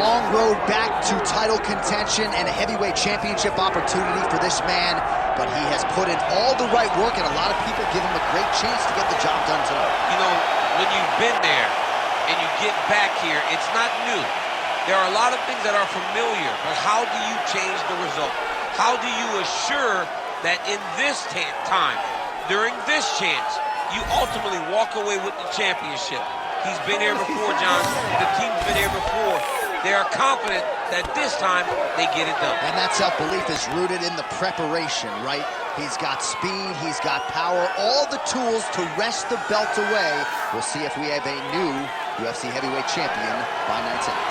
long road back to title contention and a heavyweight championship opportunity for this man, but he has put in all the right work, and a lot of people give him a great chance to get the job done tonight. You know, when you've been there and you get back here, it's not new. There are a lot of things that are familiar, but how do you change the result? How do you assure that in this time, during this chance, you ultimately walk away with the championship? He's been here before, John. The team's been here before. They are confident that this time they get it done. And that self-belief is rooted in the preparation, right? He's got speed, he's got power, all the tools to wrest the belt away. We'll see if we have a new UFC heavyweight champion by night's end.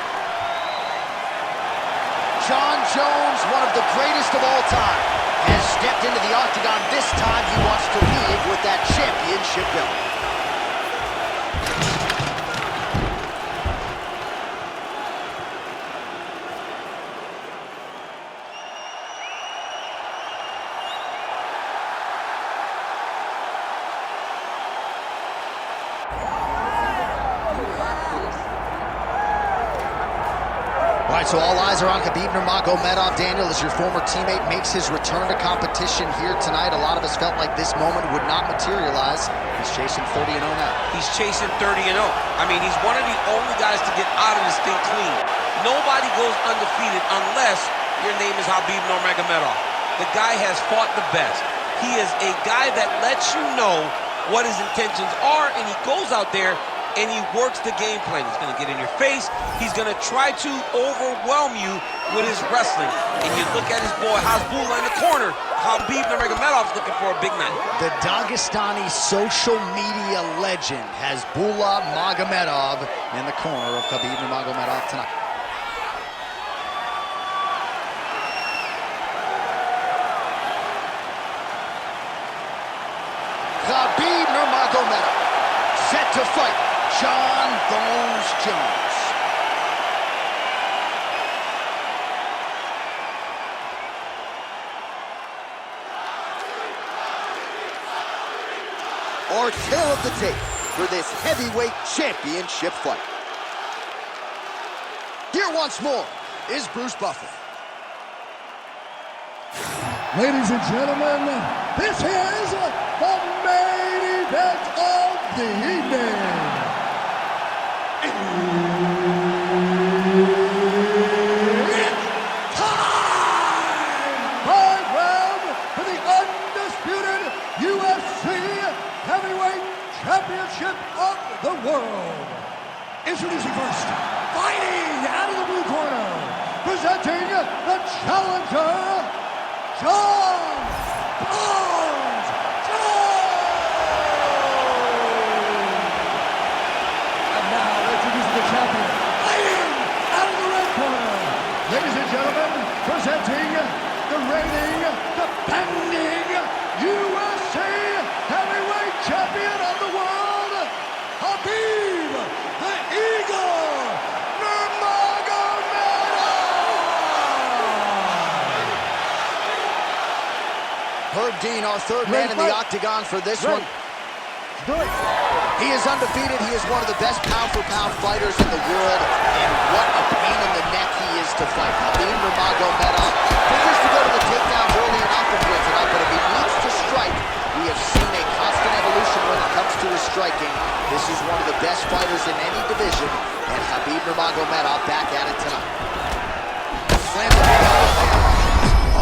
Jon Jones, one of the greatest of all time, has stepped into the octagon. This time he wants to leave with that championship belt. All right, so all eyes are on Khabib Nurmagomedov. Daniel, as your former teammate makes his return to competition here tonight, a lot of us felt like this moment would not materialize. He's chasing 30-0 now. He's chasing 30-0. I mean, he's one of the only guys to get out of this thing clean. Nobody goes undefeated unless your name is Khabib Nurmagomedov. The guy has fought the best. He is a guy that lets you know what his intentions are, and he goes out there and he works the game plan. He's going to get in your face. He's going to try to overwhelm you with his wrestling. And you look at his boy Hasbulla in the corner. Khabib Nurmagomedov's looking for a big night. The Dagestani social media legend Hasbulla Magomedov in the corner of Khabib Nurmagomedov tonight. Khabib Nurmagomedov set to fight Jon Bones Jones. Our tale of the tape for this heavyweight championship fight. Here once more is Bruce Buffer. Ladies and gentlemen, this is the main event of the evening. It's time! 5 round for the undisputed UFC Heavyweight Championship of the world. Introducing first, fighting out of the blue corner, presenting the challenger, Jon Bones Jones! And now, introducing the champion, fighting out of the red corner, ladies and gentlemen, presenting the reigning, defending UFC Heavyweight Champion of the world, Khabib the Eagle Herb Dean, our third man in the octagon for this one. He is undefeated. He is one of the best pound-for-pound fighters in the world, and what a pain in the neck he is to fight. Khabib Nurmagomedov figures to go to the takedowns early and often here tonight, but if he needs to strike, we have seen a constant evolution when it comes to his striking. This is one of the best fighters in any division, and Khabib Nurmagomedov back at it tonight. Slams the big elbow there.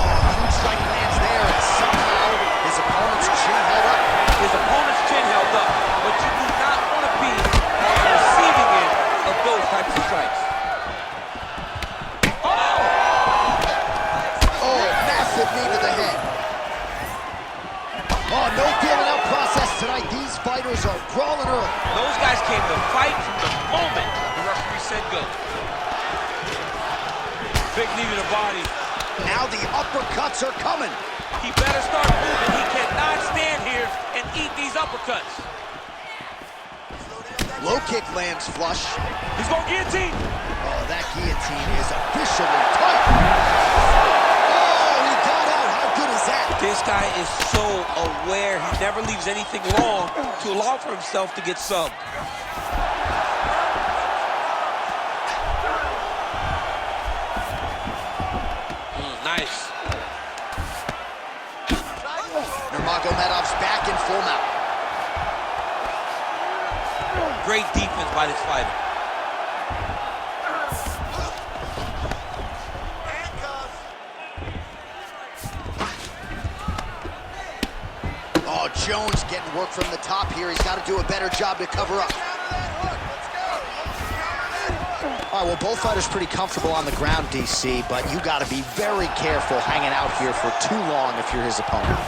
Huge strike lands there, and somehow his opponent's chin held up. His opponent's chin held up, but you do not want to be on the receiving end of those types of strikes. Oh, massive knee to the head. Oh, no giving up process tonight. These fighters are crawling early. Those guys came to fight from the moment the referee said go. Big knee to the body. Now the uppercuts are coming. He better start moving. He cannot stand here and eat these uppercuts. Low kick lands flush. He's going to guillotine. Oh, that guillotine is officially tight. Oh, he got out. How good is that? This guy is so aware. He never leaves anything wrong to allow for himself to get subbed. Nice. Nurmagomedov's back in full mount. Great defense by this fighter. Oh, Jones getting work from the top here. He's got to do a better job to cover up. All right, well, both fighters pretty comfortable on the ground, DC, but you got to be very careful hanging out here for too long if you're his opponent.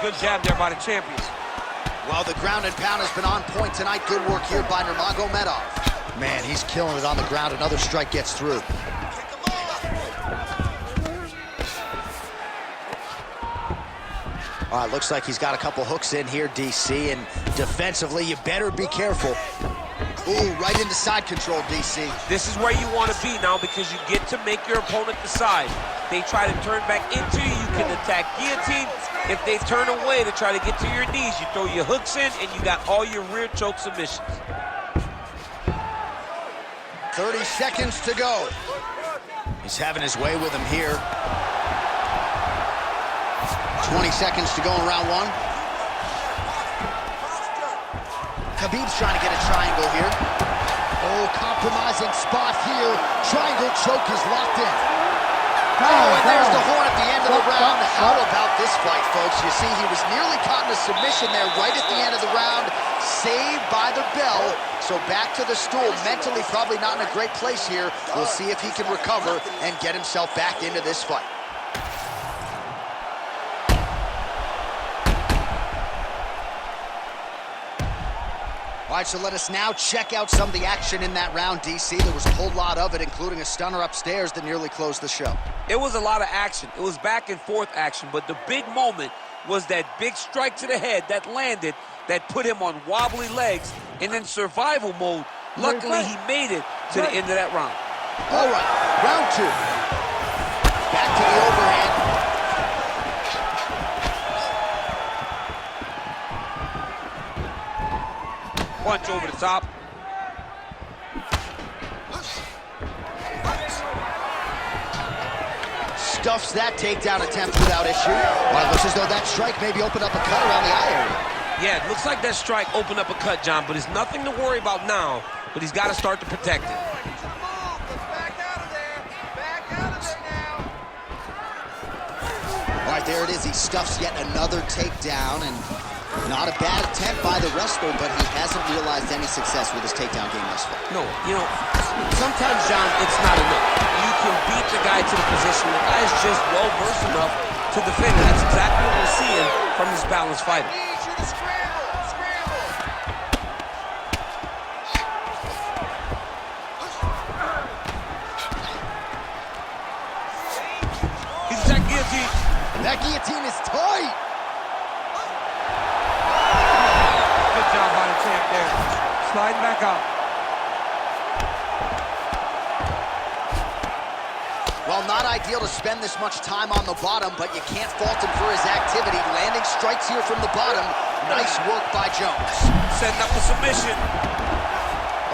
Good jab there by the champions. Well, the ground and pound has been on point tonight. Good work here by Nurmagomedov. Man, he's killing it on the ground. Another strike gets through. All right, looks like he's got a couple hooks in here, DC, and defensively, you better be careful. Ooh, right into side control, DC. This is where you want to be now because you get to make your opponent decide. They try to turn back into you, you can attack guillotine. If they turn away to try to get to your knees, you throw your hooks in and you got all your rear choke submissions. 30 seconds to go. He's having his way with him here. 20 seconds to go in round one. Khabib's trying to get a triangle here. Oh, compromising spot here. Triangle choke is locked in. Oh, and there's the horn at the end of the round. How about this fight, folks? You see, he was nearly caught in a submission there right at the end of the round. Saved by the bell. So back to the stool. Mentally probably not in a great place here. We'll see if he can recover and get himself back into this fight. All right, so let us now check out some of the action in that round, DC. There was a whole lot of it, including a stunner upstairs that nearly closed the show. It was a lot of action. It was back and forth action, but the big moment was that big strike to the head that landed, that put him on wobbly legs, and in survival mode. Luckily, he made it to the end of that round. All right, round two. Back to the overhand. Punch over the top. Stuffs that takedown attempt without issue. Well, it looks as though that strike maybe opened up a cut around the eye area. Yeah, it looks like that strike opened up a cut, John, but it's nothing to worry about now, but he's got to start to protect it. All right, there it is. He stuffs yet another takedown, and not a bad attempt by the wrestler, but he hasn't realized any success with his takedown game thus far. No, you know, sometimes, John, it's not enough. You can beat the guy to the position. The guy is just well-versed enough to defend it. That's exactly what we're seeing from this balanced fighter. He's that guillotine. And that guillotine is tight. Good job by the champ there. Sliding back out. Well, not ideal to spend this much time on the bottom, but you can't fault him for his activity. Landing strikes here from the bottom. Nice work by Jones. Setting up a submission.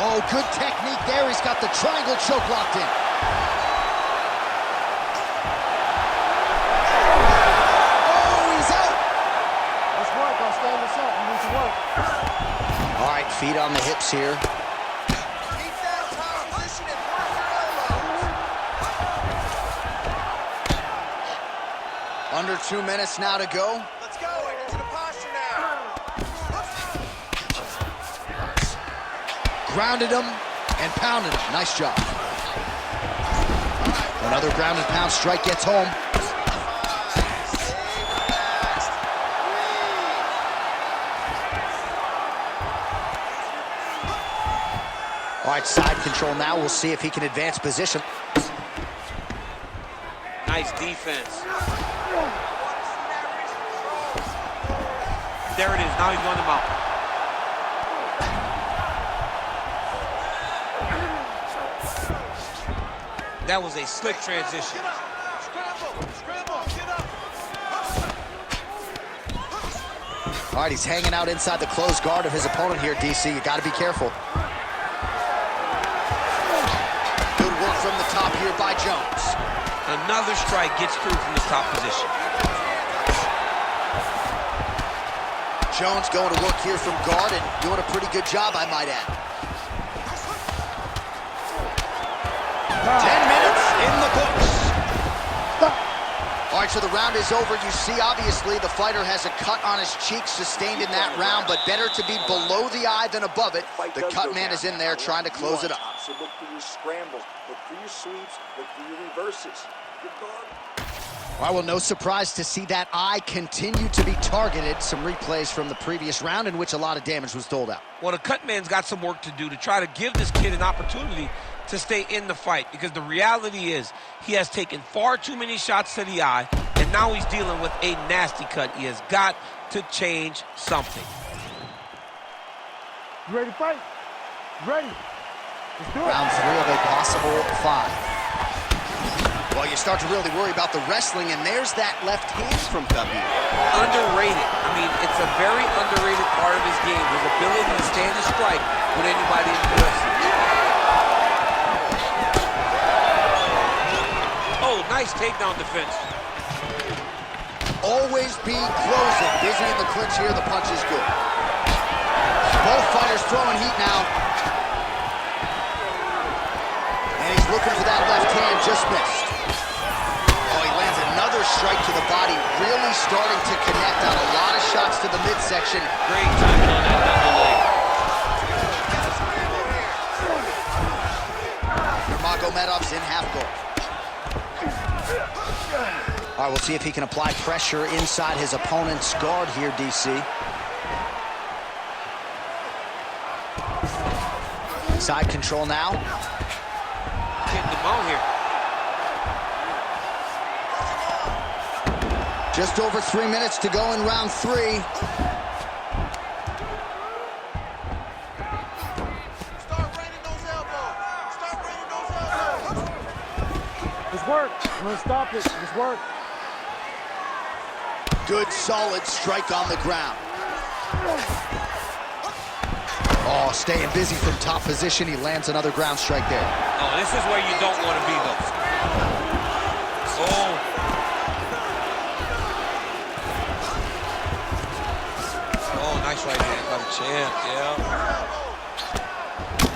Oh, good technique there. He's got the triangle choke locked in. Oh, he's out. Let's work. I'll stand this up. You need to work. All right, feet on the hips here. Under 2 minutes now to go. Let's go. Into the posture now. Grounded him and pounded him. Nice job. Another ground and pound strike gets home. All right, side control now. We'll see if he can advance position. Nice defense. There it is. Now he's on the mount. That was a slick transition. Scramble. Scramble. Get up. All right, he's hanging out inside the closed guard of his opponent here, DC. You got to be careful. Good work from the top here by Jones. Another strike gets through from this top position. Jones going to work here from guard and doing a pretty good job, I might add. 10 minutes in the books. All right, so the round is over. You see, obviously, the fighter has a cut on his cheek sustained in that round, but better to be below the eye than above it. The cut man is in there trying to close it up. So look for your scrambles, look for your sweeps, look for your reverses. Good guard. All right, well, no surprise to see that eye continue to be targeted. Some replays from the previous round in which a lot of damage was doled out. Well, the cut man's got some work to do to try to give this kid an opportunity to stay in the fight, because the reality is he has taken far too many shots to the eye, and now he's dealing with a nasty cut. He has got to change something. You ready to fight? Ready. Let's do it. Round 3 of a possible 5. Well, you start to really worry about the wrestling, and there's that left hand from Khabib. Underrated. I mean, it's a very underrated part of his game, his ability to stand and strike with anybody in the UFC. Oh, nice takedown defense. Always be closing. Busy in the clinch here. The punch is good. Both fighters throwing heat now. And he's looking for that left hand, just missed. Oh, he lands another strike to the body, really starting to connect on a lot of shots to the midsection. Great timing on that double leg. Nurmagomedov's in half guard. All right, we'll see if he can apply pressure inside his opponent's guard here, DC. Side control now. Getting him out here. Just over 3 minutes to go in round 3. Start raining those elbows. Start raining those elbows. Let's work. I'm gonna stop it. Let's work. Good, solid strike on the ground. Oh, staying busy from top position. He lands another ground strike there. Oh, this is where you don't want to be, though. Oh. Oh, nice right hand by the champ, yeah.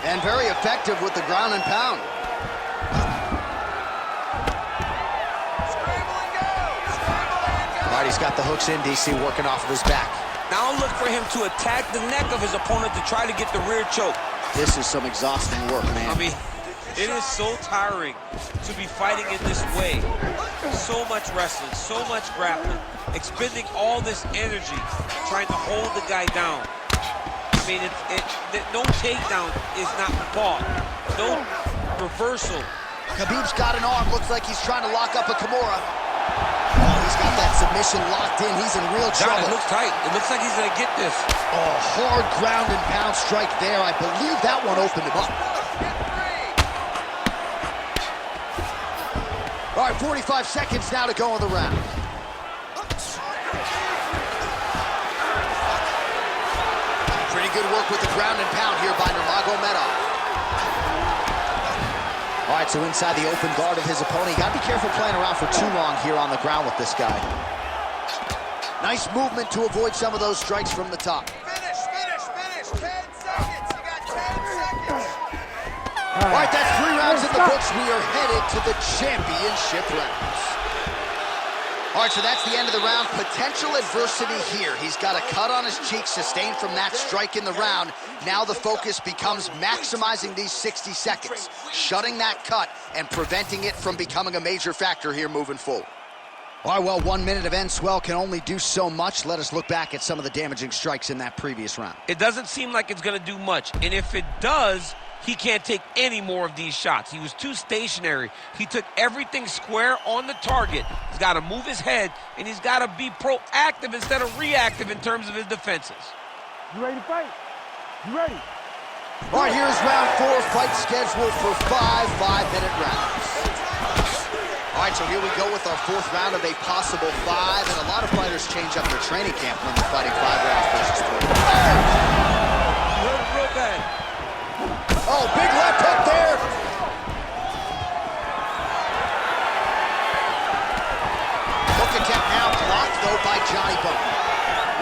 And very effective with the ground and pound. All right, he's got the hooks in, DC, working off of his back. Now look for him to attack the neck of his opponent to try to get the rear choke. This is some exhausting work, man. I mean, it is so tiring to be fighting in this way. So much wrestling, so much grappling, expending all this energy trying to hold the guy down. I mean, no takedown is not fought. No reversal. Khabib's got an arm. Looks like he's trying to lock up a Kimura. Oh, he's got that submission locked in. He's in real trouble. It looks tight. It looks like he's going to get this. Oh, hard ground and pound strike there. I believe that one opened him up. All right, 45 seconds now to go in the round. Pretty good work with the ground and pound here by Nurmagomedov. All right, so inside the open guard of his opponent. You got to be careful playing around for too long here on the ground with this guy. Nice movement to avoid some of those strikes from the top. Finish. 10 seconds. You got 10 seconds. All right, that's 3 rounds in the books. We are headed to the championship rounds. All right, so that's the end of the round. Potential adversity here. He's got a cut on his cheek sustained from that strike in the round. Now the focus becomes maximizing these 60 seconds, shutting that cut and preventing it from becoming a major factor here moving forward. All right, well, 1 minute of end swell can only do so much. Let us look back at some of the damaging strikes in that previous round. It doesn't seem like it's going to do much, and if it does, he can't take any more of these shots. He was too stationary. He took everything square on the target. He's got to move his head, and he's got to be proactive instead of reactive in terms of his defenses. You ready to fight? You ready? All right, here's round 4. Fight scheduled for 5 5-minute rounds. All right, so here we go with our fourth round of a possible 5, and a lot of fighters change up their training camp when they're fighting 5 rounds versus 3. Real bad. Oh, big left hook there. Hook attempt now blocked, though, by Johnny Bone.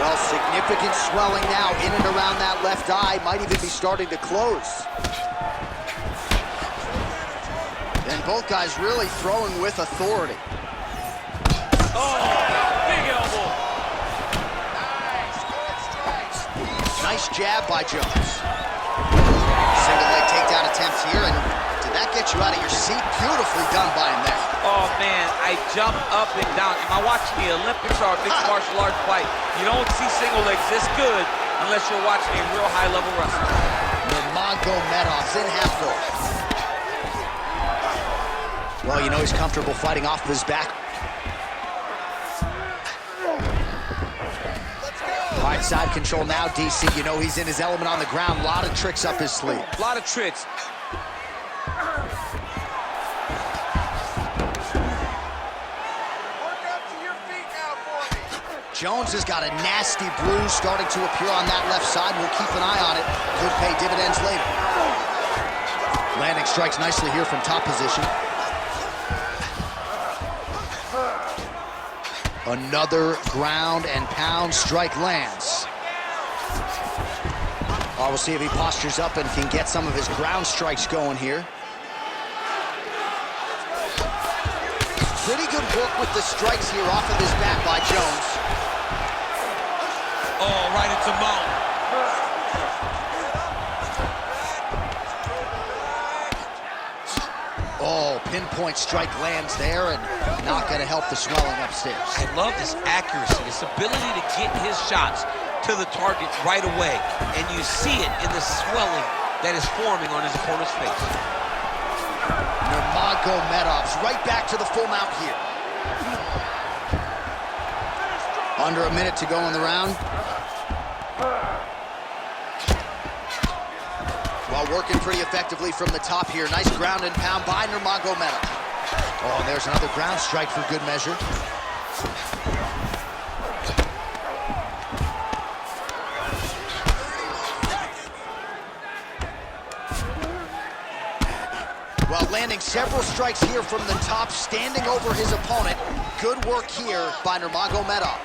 Well, significant swelling now in and around that left eye. Might even be starting to close. And both guys really throwing with authority. Oh, big elbow. Nice jab by Jones. Single leg takedown attempt here, and did that get you out of your seat? Beautifully done by him there. Oh, man, I jumped up and down. Am I watching the Olympics or a mixed martial arts fight? You don't see single legs this good unless you're watching a real high-level wrestler. Nurmagomedov's in half guard. Well, you know he's comfortable fighting off of his back. All right, side control now, DC. You know he's in his element on the ground. A lot of tricks up his sleeve. A lot of tricks. Jones has got a nasty bruise starting to appear on that left side. We'll keep an eye on it. Could pay dividends later. Landing strikes nicely here from top position. Another ground and pound strike lands. Oh, we'll see if he postures up and can get some of his ground strikes going here. Pretty good work with the strikes here off of his back by Jones. Oh, right into mount. Oh, pinpoint strike lands there and not going to help the swelling upstairs. I love this accuracy, this ability to get his shots to the target right away. And you see it in the swelling that is forming on his opponent's face. Nurmagomedov's right back to the full mount here. Under a minute to go in the round. Well, working pretty effectively from the top here. Nice ground and pound by Nurmagomedov. Oh, and there's another ground strike for good measure. Well, landing several strikes here from the top, standing over his opponent. Good work here by Nurmagomedov.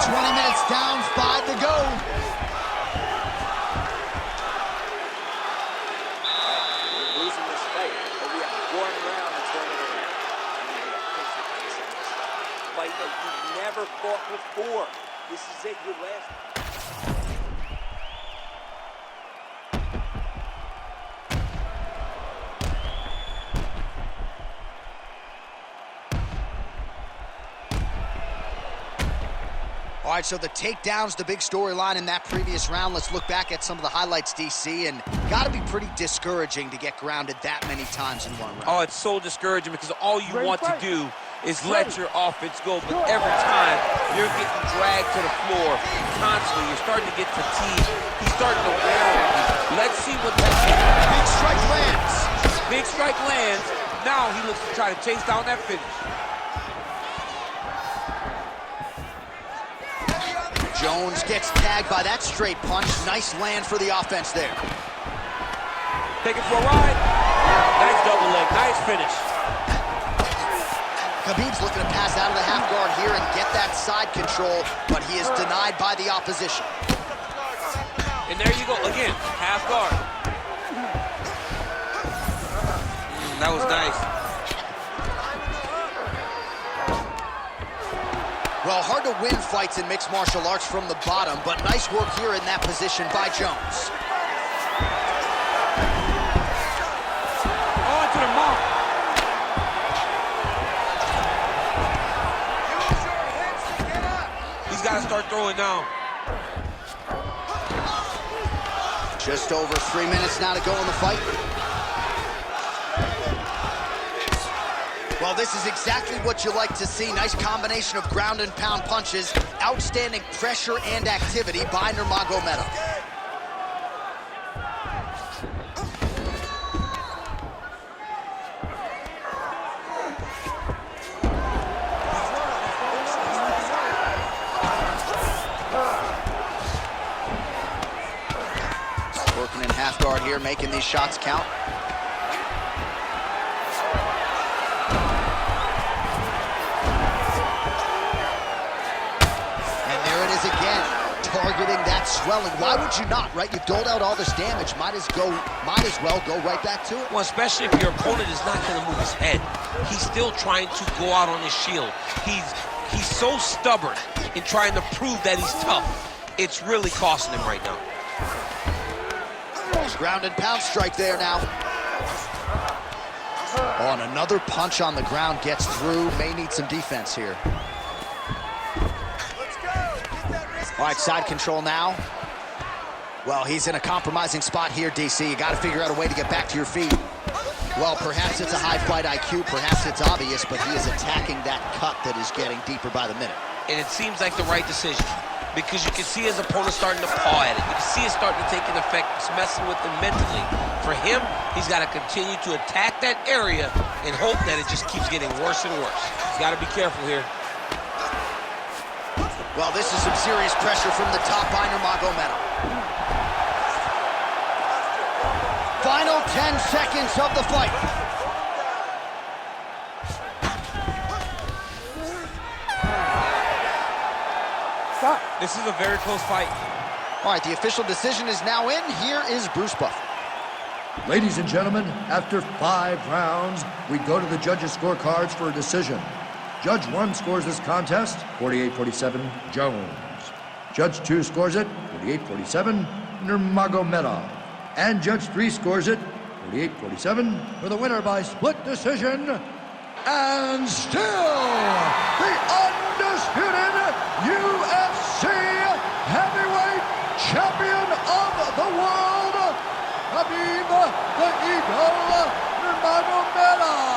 20 minutes down, 5 to go. We're losing this fight, but we have 1 round to turn it around. Fight that you've never fought before. This is it, your last. All right, so the takedown's the big storyline in that previous round. Let's look back at some of the highlights, DC, and got to be pretty discouraging to get grounded that many times in one round. Oh, it's so discouraging because all you want to do is let your offense go, but every time you're getting dragged to the floor constantly, you're starting to get fatigued. He's starting to wear on you. Let's see what that is. Big strike lands. Big strike lands. Now he looks to try to chase down that finish. Jones gets tagged by that straight punch. Nice land for the offense there. Take it for a ride. Nice double leg. Nice finish. Khabib's looking to pass out of the half guard here and get that side control, but he is denied by the opposition. And there you go. Again, half guard. That was nice. Well, hard to win fights in mixed martial arts from the bottom, but nice work here in that position by Jones. On to the mount. He's got to start throwing down. Just over 3 minutes now to go in the fight. Well, this is exactly what you like to see. Nice combination of ground and pound punches. Outstanding pressure and activity by Nurmagomedov. part here, making these shots count. And there it is again, targeting that swelling. Why would you not, right? You've doled out all this damage. Might as well go right back to it. Well, especially if your opponent is not going to move his head. He's still trying to go out on his shield. He's so stubborn in trying to prove that he's tough. It's really costing him right now. Ground and pound strike there now. Oh, and another punch on the ground gets through. May need some defense here. All right, side control now. Well, he's in a compromising spot here, DC. You got to figure out a way to get back to your feet. Well, perhaps it's a high fight IQ, perhaps it's obvious, but he is attacking that cut that is getting deeper by the minute. And it seems like the right decision, because you can see his opponent starting to paw at it. You can see it starting to take an effect. It's messing with him mentally. For him, he's got to continue to attack that area and hope that it just keeps getting worse and worse. He's got to be careful here. Well, this is some serious pressure from the top by Nurmagomedov. Final 10 seconds of the fight. Stop. This is a very close fight. All right, the official decision is now in. Here is Bruce Buffer. Ladies and gentlemen, after 5 rounds, we go to the judges' scorecards for a decision. Judge 1 scores this contest, 48-47, Jones. Judge 2 scores it, 48-47, Nurmagomedov. And Judge 3 scores it, 48-47, for the winner by split decision, and still the undisputed UFC heavyweight champion of the world, Khabib the Eagle Nurmagomedov.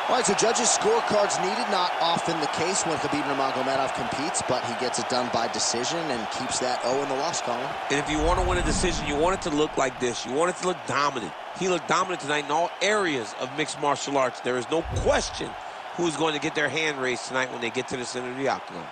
All right, so judges' scorecards needed. Not often the case when Khabib Nurmagomedov competes, but he gets it done by decision and keeps that O in the loss column. And if you want to win a decision, you want it to look like this. You want it to look dominant. He looked dominant tonight in all areas of mixed martial arts. There is no question who's going to get their hand raised tonight when they get to the center of the octagon.